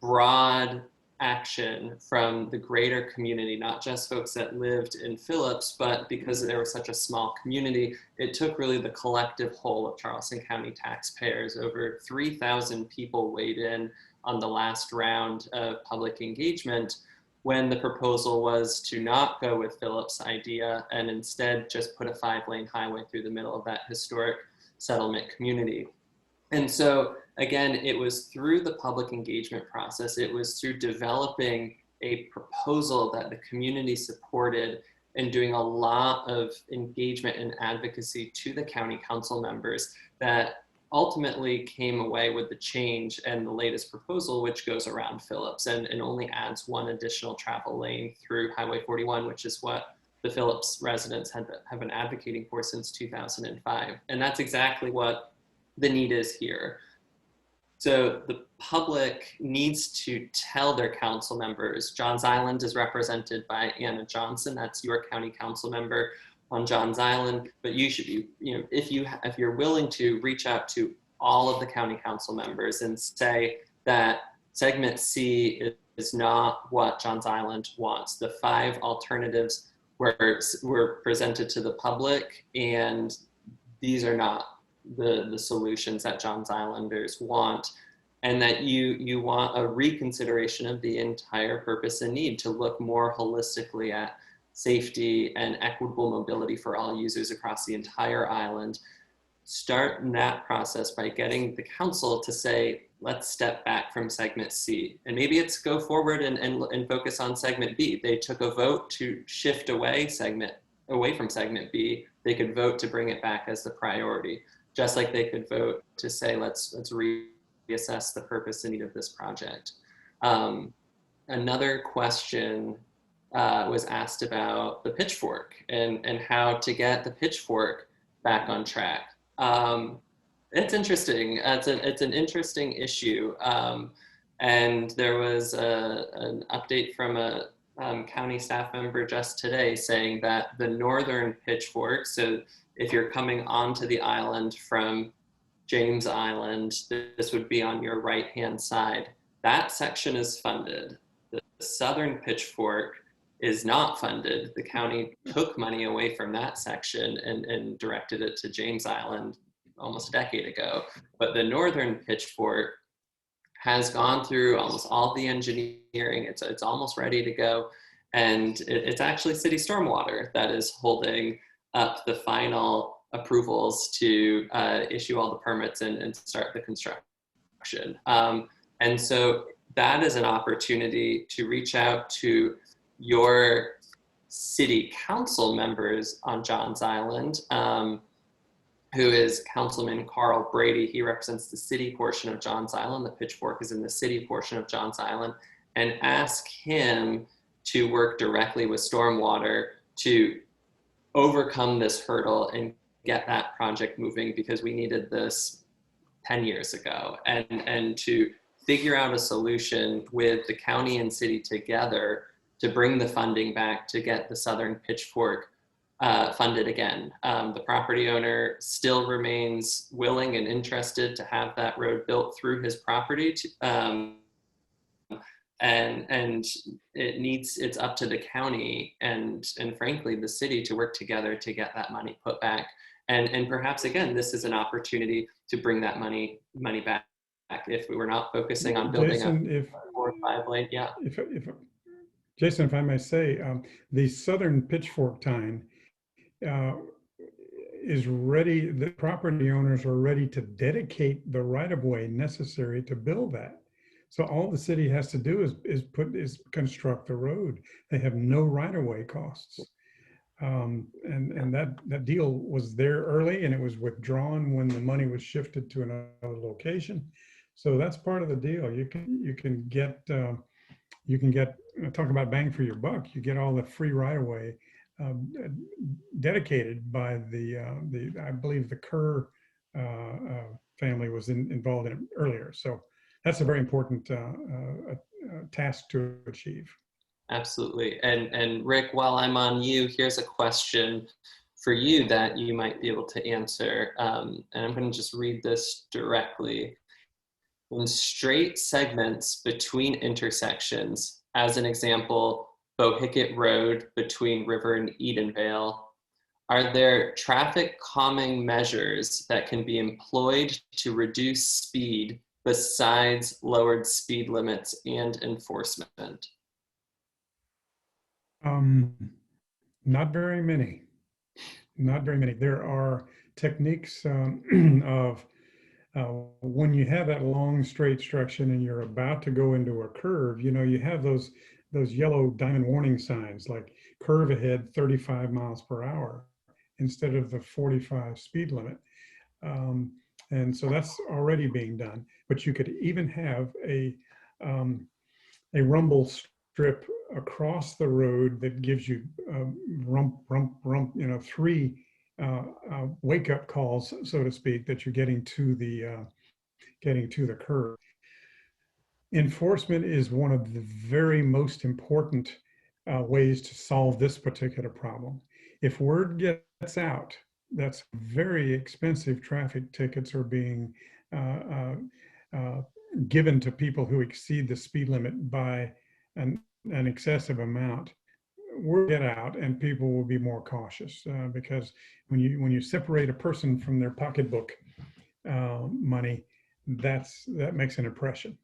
broad action from the greater community, not just folks that lived in Phillips, but because there was such a small community, it took really the collective whole of Charleston County taxpayers. Over 3,000 people weighed in on the last round of public engagement when the proposal was to not go with Phillips' idea and instead just put a 5-lane highway through the middle of that historic settlement community. And so again, it was through the public engagement process, it was through developing a proposal that the community supported and doing a lot of engagement and advocacy to the county council members that ultimately came away with the change and the latest proposal, which goes around Phillips and only adds one additional travel lane through Highway 41, which is what the Phillips residents have been advocating for since 2005. And that's exactly what the need is here. So the public needs to tell their council members. Johns Island is represented by Anna Johnson. That's your county council member on Johns Island. But you should be, if you're willing to reach out to all of the county council members and say that Segment C is not what Johns Island wants. The 5 alternatives were presented to the public, and these are not the solutions that Johns Islanders want. and that you want a reconsideration of the entire purpose and need to look more holistically at safety and equitable mobility for all users across the entire island. Start that process by getting the council to say, let's step back from segment C. And maybe it's go forward and focus on segment B. They took a vote to shift away from segment B. They could vote to bring it back as the priority, just like they could vote to say, let's reassess the purpose and need of this project. Another question was asked about the pitchfork and how to get the pitchfork back on track. It's interesting. It's an interesting issue. And there was an update from a county staff member just today saying that the northern pitchfork, so if you're coming onto the island from James Island, this would be on your right-hand side. That section is funded. The southern pitchfork is not funded. The county took money away from that section and directed it to James Island almost a decade ago. But the northern pitchfork has gone through almost all the engineering. It's almost ready to go. And it's actually city stormwater that is holding up the final approvals to issue all the permits and start the construction. And so that is an opportunity to reach out to your city council members on Johns Island, who is Councilman Carl Brady. He represents the city portion of Johns Island. The pitchfork is in the city portion of Johns Island, and ask him to work directly with stormwater to overcome this hurdle and get that project moving, because we needed this 10 years ago, and to figure out a solution with the county and city together to bring the funding back to get the southern pitchfork funded again. The property owner still remains willing and interested to have that road built through his property, and it's up to the county and frankly the city to work together to get that money put back. And perhaps again, this is an opportunity to bring that money back if we were not focusing on building Jason, a 4 or 5 lane. Yeah. Jason, if I may say, the southern pitchfork tine is ready. The property owners are ready to dedicate the right-of-way necessary to build that. So all the city has to do is construct the road. They have no right-of-way costs. And that deal was there early, and it was withdrawn when the money was shifted to another location. So that's part of the deal. You can get talk about bang for your buck. You get all the free right-of-way dedicated by the I believe the Kerr family was involved in it earlier. So that's a very important task to achieve. Absolutely. And Rick, while I'm on you, here's a question for you that you might be able to answer. And I'm going to just read this directly. In straight segments between intersections, as an example, Bohicket Road between River and Edenvale, are there traffic calming measures that can be employed to reduce speed besides lowered speed limits and enforcement? Not very many. Not very many. There are techniques of when you have that long straight section and you're about to go into a curve, you have those yellow diamond warning signs like curve ahead 35 miles per hour instead of the 45 speed limit. And so that's already being done. But you could even have a rumble strip across the road that gives you rump, 3 wake-up calls, so to speak, that you're getting to the curve. Enforcement is one of the very most important ways to solve this particular problem. If word gets out, that's very expensive traffic tickets are being given to people who exceed the speed limit by an excessive amount. Word get out and people will be more cautious because when you separate a person from their pocketbook money, that makes an impression.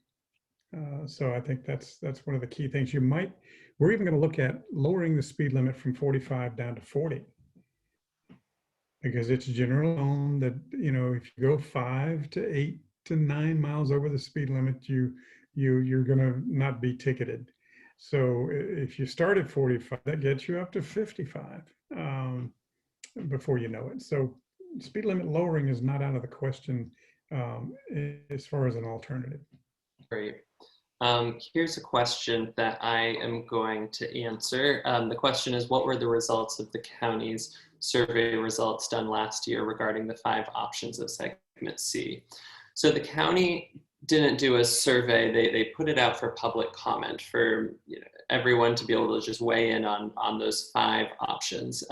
So I think that's one of the key things. We're even going to look at lowering the speed limit from 45 down to 40, because it's generally known that, you know, if you go 5 to 8 to 9 miles over the speed limit, you're going to not be ticketed. So if you start at 45, that gets you up to 55 before you know it. So speed limit lowering is not out of the question as far as an alternative. Great. Here's a question that I am going to answer. The question is, what were the results of the county's survey results done last year regarding the 5 options of segment C? So the county didn't do a survey. They put it out for public comment for, you know, everyone to be able to just weigh in on those 5 options.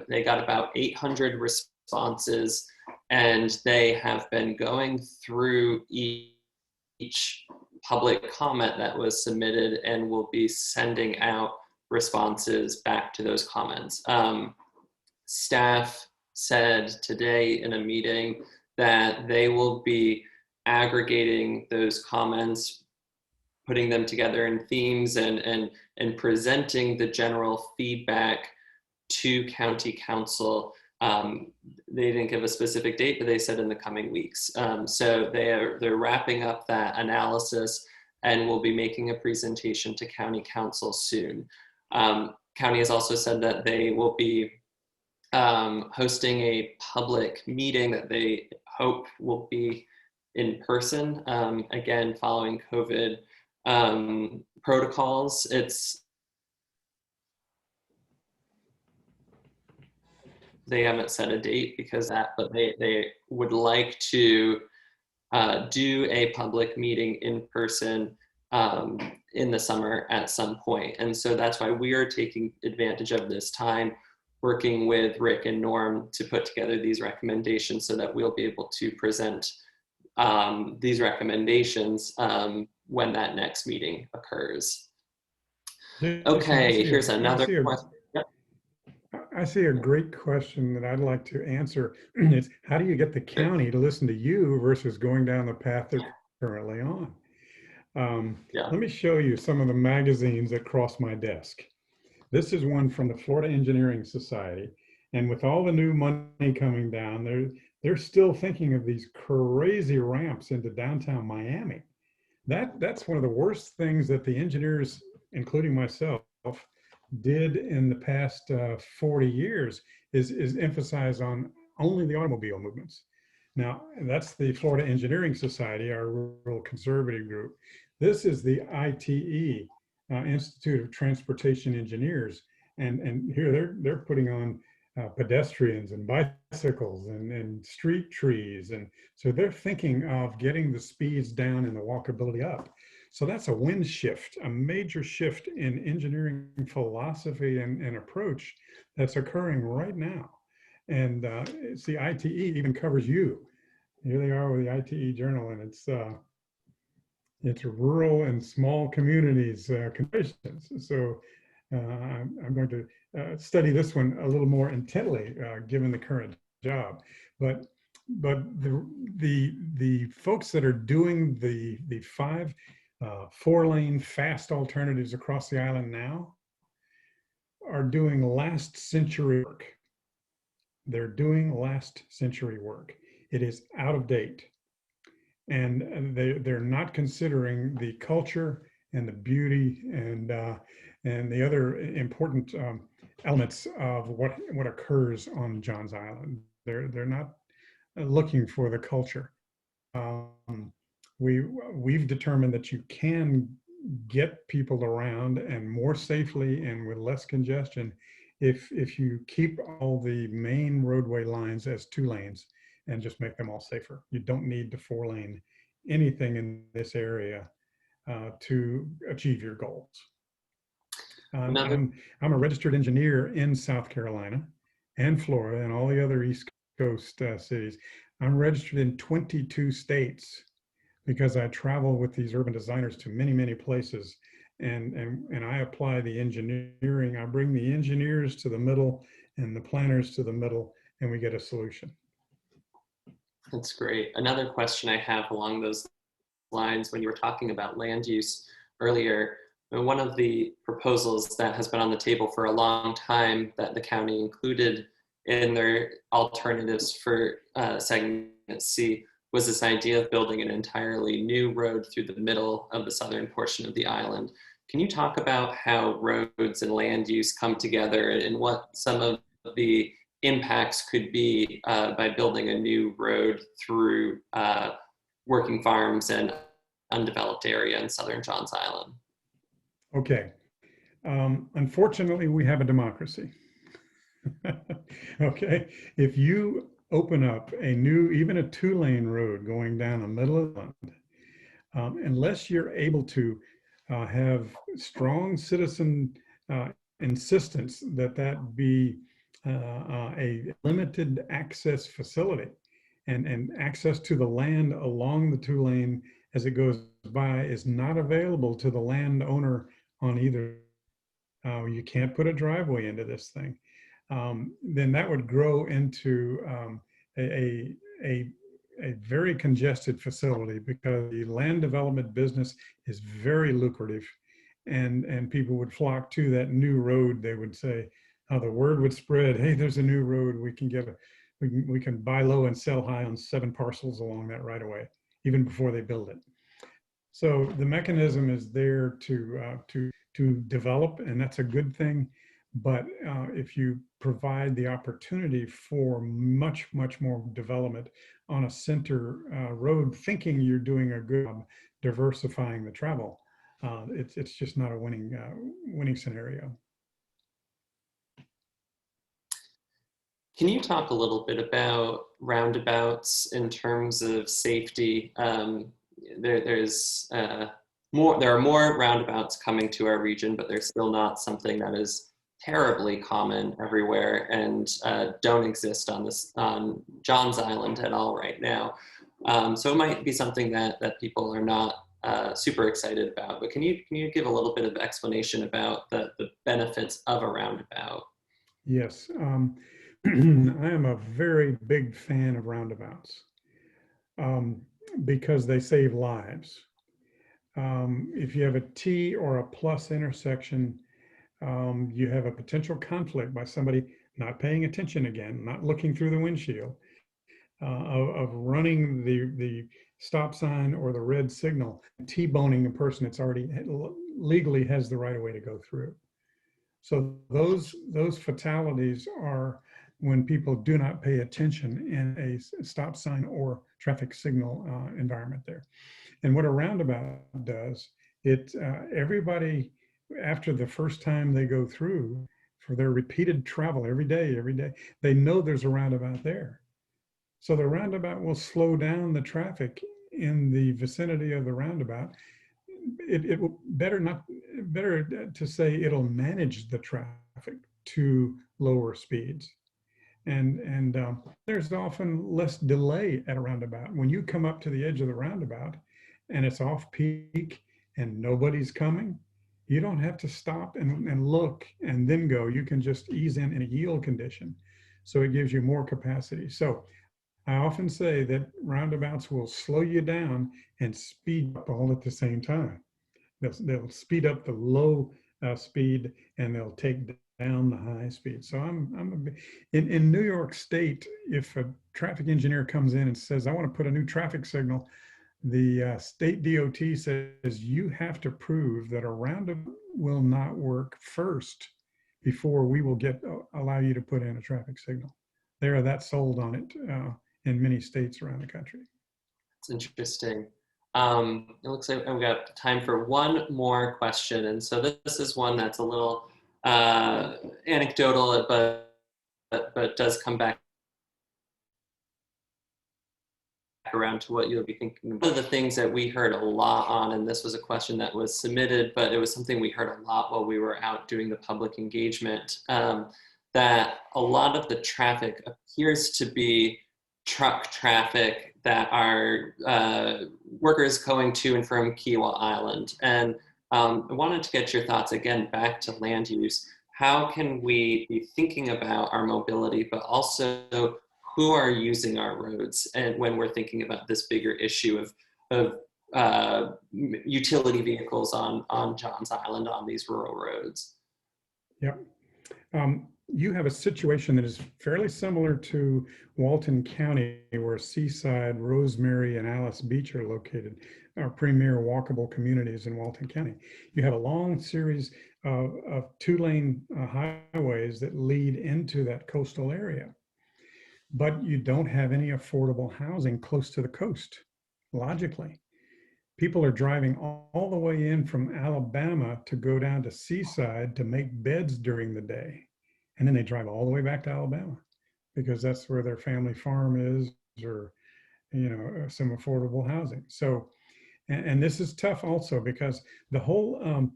They got about 800 responses, and they have been going through each public comment that was submitted and will be sending out responses back to those comments. Staff said today in a meeting that they will be aggregating those comments, putting them together in themes, and presenting the general feedback to county council. They didn't give a specific date, but they said in the coming weeks. So they're wrapping up that analysis and will be making a presentation to county council soon. County has also said that they will be hosting a public meeting that they hope will be in person, again, following COVID protocols. They haven't set a date because of that, but they would like to do a public meeting in person in the summer at some point. And so that's why we are taking advantage of this time, working with Rick and Norm to put together these recommendations so that we'll be able to present these recommendations when that next meeting occurs. Okay, here's another question. I see a great question that I'd like to answer. Is how do you get the county to listen to you versus going down the path they're currently on? Let me show you some of the magazines that cross my desk. This is one from the Florida Engineering Society. And with all the new money coming down, they're still thinking of these crazy ramps into downtown Miami. That's one of the worst things that the engineers, including myself, did in the past 40 years is emphasize on only the automobile movements. Now, that's the Florida Engineering Society, our rural conservative group. This is the ITE, Institute of Transportation Engineers. And here they're putting on pedestrians and bicycles and street trees. And so they're thinking of getting the speeds down and the walkability up. So that's a wind shift, a major shift in engineering philosophy and approach that's occurring right now. And it's the ITE even covers you. Here they are with the ITE Journal, and it's rural and small communities conditions. So I'm going to study this one a little more intently, given the current job. But the folks that are doing the 5 4-lane fast alternatives across the island now are doing last century work. They're doing last century work. It is out of date. And they're not considering the culture and the beauty and the other important elements of what occurs on Johns Island. They're not looking for the culture. We've determined that you can get people around and more safely and with less congestion if you keep all the main roadway lines as 2 lanes and just make them all safer. You don't need to 4-lane anything in this area to achieve your goals. I'm a registered engineer in South Carolina and Florida and all the other East Coast cities. I'm registered in 22 states because I travel with these urban designers to many, many places. And I apply the engineering. I bring the engineers to the middle and the planners to the middle, and we get a solution. That's great. Another question I have along those lines, when you were talking about land use earlier, one of the proposals that has been on the table for a long time that the county included in their alternatives for segment C was this idea of building an entirely new road through the middle of the southern portion of the island. Can you talk about how roads and land use come together and what some of the impacts could be by building a new road through working farms and undeveloped area in southern Johns Island? Okay. Unfortunately, we have a democracy. Okay. If you open up a new, even a 2-lane road going down the middle of the island, unless you're able to have strong citizen insistence that that be a limited access facility and access to the land along the 2-lane as it goes by is not available to the landowner on either. You can't put a driveway into this thing. Then that would grow into a, a, a very congested facility because the land development business is very lucrative, and people would flock to that new road. They would say, the word would spread, hey, there's a new road. We can get we can buy low and sell high on 7 parcels along that right away, even before they build it. So the mechanism is there to develop, and that's a good thing. But if you provide the opportunity for much more development on a center road, thinking you're doing a good job diversifying the travel, it's just not a winning scenario. Can you talk a little bit about roundabouts in terms of safety? There are more roundabouts coming to our region, but they're still not something that is terribly common everywhere and don't exist on Johns Island at all right now. So it might be something that people are not super excited about. But can you give a little bit of explanation about the benefits of a roundabout? Yes, I am a very big fan of roundabouts because they save lives. If you have a T or a plus intersection, you have a potential conflict by somebody not paying attention again, not looking through the windshield, of running the stop sign or the red signal, T-boning a person that's already legally has the right of way to go through. So those fatalities are when people do not pay attention in a stop sign or traffic signal environment there. And what a roundabout does, everybody, after the first time they go through, for their repeated travel every day, they know there's a roundabout there. So the roundabout will slow down the traffic in the vicinity of the roundabout. It will better to say it'll manage the traffic to lower speeds. And there's often less delay at a roundabout. When you come up to the edge of the roundabout and it's off peak and nobody's coming, you don't have to stop and look and then go. You can just ease in a yield condition. So it gives you more capacity. So I often say that roundabouts will slow you down and speed up all at the same time. They'll speed up the low speed and they'll take down the high speed. So in New York State, if a traffic engineer comes in and says, I want to put a new traffic signal, the state DOT says you have to prove that a roundabout will not work first before we will allow you to put in a traffic signal. They are that sold on it in many states around the country. It's interesting. It looks like we've got time for one more question. And so this is one that's a little anecdotal, but does come back around to what you'll be thinking. One of the things that we heard a lot on, and this was a question that was submitted, but it was something we heard a lot while we were out doing the public engagement, that a lot of the traffic appears to be truck traffic that are workers going to and from Kiowa Island. And I wanted to get your thoughts again back to land use. How can we be thinking about our mobility, but also who are using our roads, and when we're thinking about this bigger issue of utility vehicles on Johns Island on these rural roads. Yep. You have a situation that is fairly similar to Walton County, where Seaside, Rosemary, and Alice Beach are located, our premier walkable communities in Walton County. You have a long series of two-lane highways that lead into that coastal area, but you don't have any affordable housing close to the coast, logically. People are driving all the way in from Alabama to go down to Seaside to make beds during the day. And then they drive all the way back to Alabama because that's where their family farm is, or, you know, some affordable housing. So, and this is tough also because the whole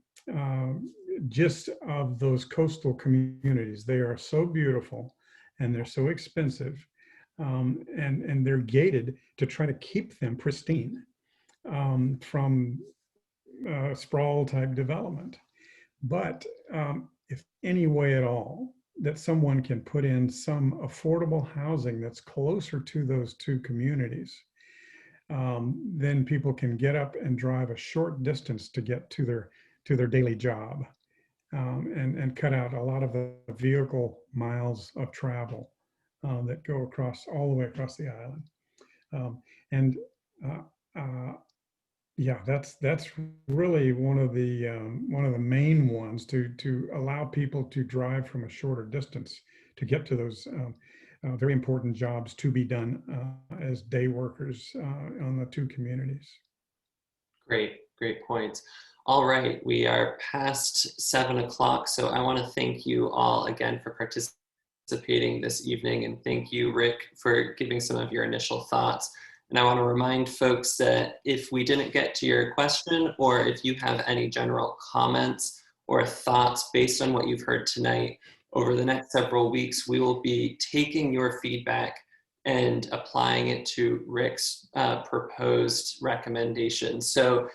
gist of those coastal communities, they are so beautiful and they're so expensive, and they're gated to try to keep them pristine from sprawl type development. But if any way at all that someone can put in some affordable housing that's closer to those two communities, then people can get up and drive a short distance to get to their daily job, and cut out a lot of the vehicle miles of travel that go across all the way across the island. And yeah, that's really one of the main ones, to allow people to drive from a shorter distance to get to those very important jobs to be done as day workers on the two communities. Great points. All right, we are past 7 o'clock, so I want to thank you all again for participating this evening, and thank you, Rick, for giving some of your initial thoughts. And I want to remind folks that if we didn't get to your question, or if you have any general comments or thoughts based on what you've heard tonight, over the next several weeks, we will be taking your feedback and applying it to Rick's proposed recommendations. So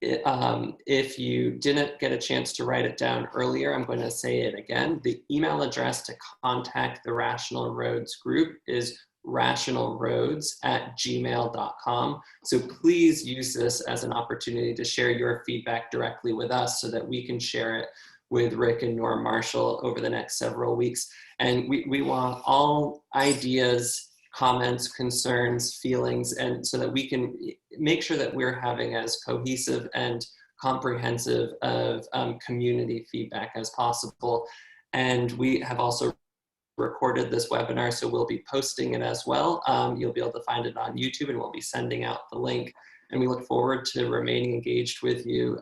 if you didn't get a chance to write it down earlier, I'm going to say it again. The email address to contact the Rational Roads group is rationalroads@gmail.com. So please use this as an opportunity to share your feedback directly with us so that we can share it with Rick and Norm Marshall over the next several weeks. And we want all ideas, comments, concerns, feelings, and so that we can make sure that we're having as cohesive and comprehensive of community feedback as possible. And we have also recorded this webinar, so we'll be posting it as well. You'll be able to find it on YouTube, and we'll be sending out the link. And we look forward to remaining engaged with you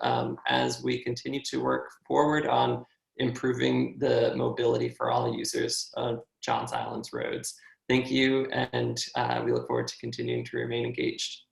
as we continue to work forward on improving the mobility for all users of Johns Island's roads. Thank you, and we look forward to continuing to remain engaged.